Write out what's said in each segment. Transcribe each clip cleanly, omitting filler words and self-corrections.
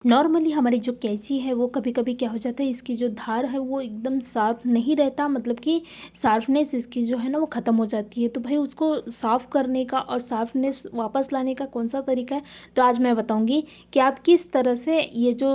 Normally हमारी जो कैंची है वो कभी कभी क्या हो जाता है, इसकी जो धार है वो एकदम साफ नहीं रहता, मतलब कि शार्पनेस इसकी जो है ना वो ख़त्म हो जाती है। तो भाई उसको साफ़ करने का और शार्पनेस वापस लाने का कौन सा तरीका है, तो आज मैं बताऊंगी कि आप किस तरह से ये जो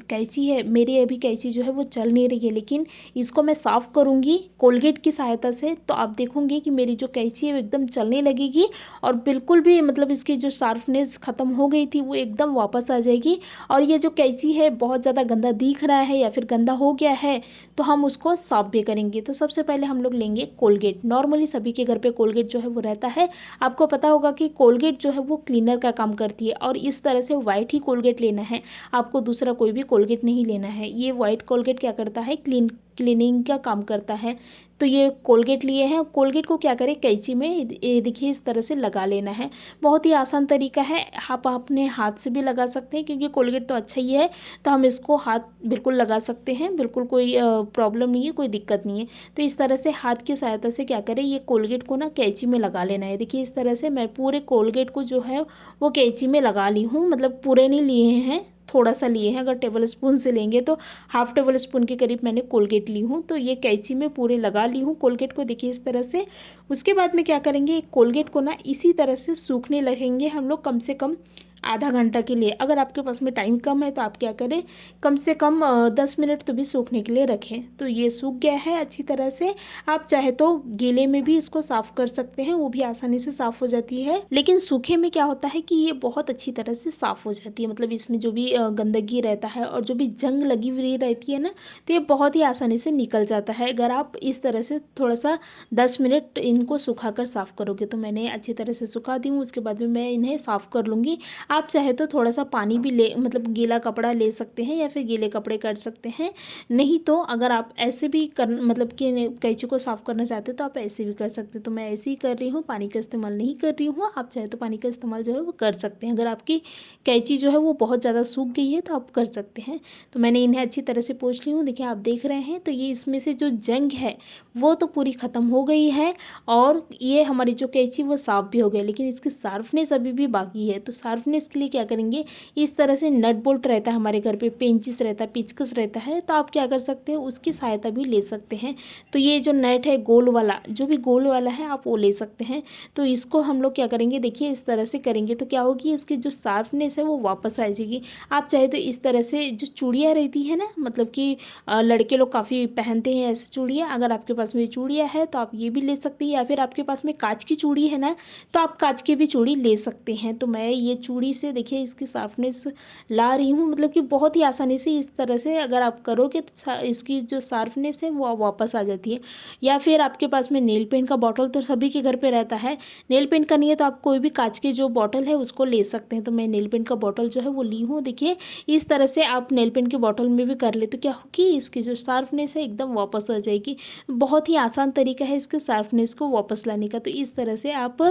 कैंची है, मेरी अभी कैंची जो है वो चल नहीं रही है, लेकिन इसको मैं साफ़ करूँगी कोलगेट की सहायता से, तो आप देखोगे कि मेरी जो कैंची है वो एकदम चलने लगेगी और बिल्कुल भी मतलब इसकी जो शार्पनेस ख़त्म हो गई थी वो एकदम वापस आ जाएगी। और ये जो कैंची है बहुत ज़्यादा गंदा दिख रहा है या फिर गंदा हो गया है तो हम उसको साफ भी करेंगे। तो सबसे पहले हम लोग लेंगे कोलगेट। नॉर्मली सभी के घर पे कोलगेट जो है वो रहता है। आपको पता होगा कि कोलगेट जो है वो क्लीनर का काम करती है और इस तरह से वाइट ही कोलगेट लेना है, आपको दूसरा कोई भी कोलगेट नहीं लेना है। ये वाइट कोलगेट क्या करता है, क्लीनिंग का काम करता है। तो ये कोलगेट लिए हैं, कोलगेट को क्या करें कैंची में ये देखिए इस तरह से लगा लेना है। बहुत ही आसान तरीका है, आप अपने हाथ से भी लगा सकते हैं क्योंकि कोलगेट तो अच्छा ही है, तो हम इसको हाथ बिल्कुल लगा सकते हैं, बिल्कुल कोई प्रॉब्लम नहीं है, कोई दिक्कत नहीं है। तो इस तरह से हाथ की सहायता से क्या करें, ये कोलगेट को ना कैंची में लगा लेना है। देखिए इस तरह से मैं पूरे कोलगेट को जो है वो कैंची में लगा ली हूँ, मतलब पूरे नहीं लिए हैं, थोड़ा सा लिए हैं। अगर टेबल स्पून से लेंगे तो हाफ टेबल स्पून के करीब मैंने कोलगेट ली हूँ। तो ये कैंची में पूरे लगा ली हूँ कोलगेट को, देखिए इस तरह से। उसके बाद में क्या करेंगे, कोलगेट को ना इसी तरह से सूखने लगेंगे हम लोग कम से कम आधा घंटा के लिए। अगर आपके पास में टाइम कम है तो आप क्या करें, कम से कम 10 मिनट तो भी सूखने के लिए रखें। तो ये सूख गया है अच्छी तरह से। आप चाहे तो गीले में भी इसको साफ़ कर सकते हैं, वो भी आसानी से साफ़ हो जाती है। लेकिन सूखे में क्या होता है कि ये बहुत अच्छी तरह से साफ़ हो जाती है, मतलब इसमें जो भी गंदगी रहता है और जो भी जंग लगी हुई रहती है ना, तो ये बहुत ही आसानी से निकल जाता है अगर आप इस तरह से थोड़ा सा 10 मिनट इनको सुखाकर साफ़ करोगे। तो मैंने अच्छी तरह से सुखा दी हूँ, उसके बाद में मैं इन्हें साफ़ कर लूँगी। आप चाहे तो थोड़ा सा पानी भी ले, मतलब गीला कपड़ा ले सकते हैं या फिर गीले कपड़े कर सकते हैं। नहीं तो अगर आप ऐसे भी कर, मतलब कि कैंची को साफ़ करना चाहते हो तो आप ऐसे भी कर सकते हो। तो मैं ऐसे ही कर रही हूँ, पानी का इस्तेमाल नहीं कर रही हूँ। आप चाहे तो पानी का इस्तेमाल जो है वो कर सकते हैं। अगर आपकी कैंची जो है वो बहुत ज़्यादा सूख गई है तो आप कर सकते हैं। तो मैंने इन्हें अच्छी तरह से पोंछ ली हूँ, देखिए आप देख रहे हैं। तो ये इसमें से जो जंग है वो तो पूरी ख़त्म हो गई है और ये हमारी जो कैंची वो साफ़ भी हो गई, लेकिन इसकी शार्पनेस अभी भी बाकी है। तो शार्पनेस के लिए क्या करेंगे, इस तरह से नट बोल्ट रहता है हमारे घर पे, पेंचिस रहता है, पेचकस रहता है, तो आप क्या कर सकते हैं, उसकी सहायता भी ले सकते हैं। तो ये जो नट है गोल वाला, जो भी गोल वाला है आप वो ले सकते हैं। तो इसको हम लोग क्या करेंगे, देखिए इस तरह से करेंगे तो क्या होगी, इसकी जो शार्पनेस है वो वापस आ जाएगी। आप चाहे तो इस तरह से जो चूड़ियाँ रहती है ना, मतलब कि लड़के लोग काफ़ी पहनते हैं ऐसी चूड़ियाँ, अगर आपके पास में चूड़ियाँ है तो आप ये भी ले सकते हैं, या फिर आपके पास में कांच की चूड़ी है ना तो आप कांच की भी चूड़ी ले सकते हैं। तो मैं ये चूड़ी से देखिए इसकी शार्पनेस ला रही हूँ, मतलब कि बहुत ही आसानी से इस तरह से अगर आप करोगे तो इसकी जो शार्पनेस है वो वापस आ जाती है। या फिर आपके पास में नेल पेंट का बॉटल तो सभी के घर पे रहता है, नेल पेंट का नहीं है तो आप कोई भी कांच की जो बॉटल है उसको ले सकते हैं। तो मैं नेल पेंट का बॉटल जो है वो ली हूँ, देखिए इस तरह से आप नेल पेंट की बॉटल में भी कर ले तो क्या होगी, इसकी जो शार्पनेस है एकदम वापस आ जाएगी। बहुत ही आसान तरीका है इसके शार्पनेस को वापस लाने का। तो इस तरह से आप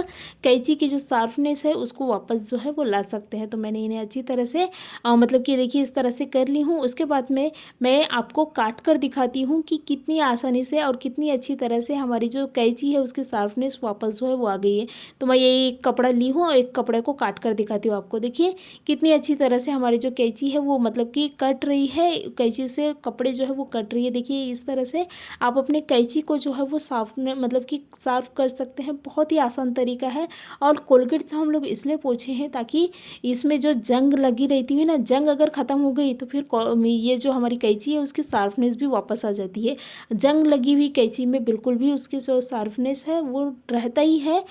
कैंची की जो शार्पनेस है उसको वापस जो है वो ला सकते हैं। तो मैंने इन्हें अच्छी तरह से मतलब कि देखिए इस तरह से कर ली हूँ। उसके बाद में मैं आपको काट कर दिखाती हूँ कि कितनी आसानी से और कितनी अच्छी तरह से हमारी जो कैंची है उसकी शार्पनेस वापस जो है वो आ गई है। तो मैं ये एक कपड़ा ली हूँ और एक कपड़े को काट कर दिखाती हूँ आपको। देखिए कितनी अच्छी तरह से हमारी जो कैंची है वो मतलब कि कट रही है, कैंची से कपड़े जो है वो कट रही है। देखिए इस तरह से आप अपने कैंची को जो है वो साफ मतलब कि साफ कर सकते हैं, बहुत ही आसान तरीका है। और कोलगेट से हम लोग इसलिए पोंछे हैं ताकि इसमें जो जंग लगी रहती है ना, जंग अगर ख़त्म हो गई तो फिर ये जो हमारी कैंची है उसकी शार्पनेस भी वापस आ जाती है। जंग लगी हुई कैंची में बिल्कुल भी उसकी जो शार्पनेस है वो रहता ही है,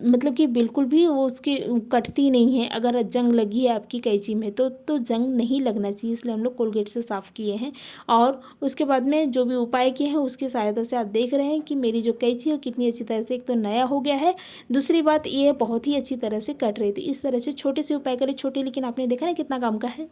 मतलब कि बिल्कुल भी वो उसकी कटती नहीं है। अगर जंग लगी है आपकी कैंची में तो जंग नहीं लगना चाहिए, इसलिए हम लोग कोलगेट से साफ़ किए हैं। और उसके बाद में जो भी उपाय किए हैं उसकी सहायता से आप देख रहे हैं कि मेरी जो कैंची है कितनी अच्छी तरह से एक तो नया हो गया है, दूसरी बात ये बहुत ही अच्छी तरह से कट रही थी। इस तरह से छोटे से उपाय करें, छोटे लेकिन आपने देखा ना कितना काम का है।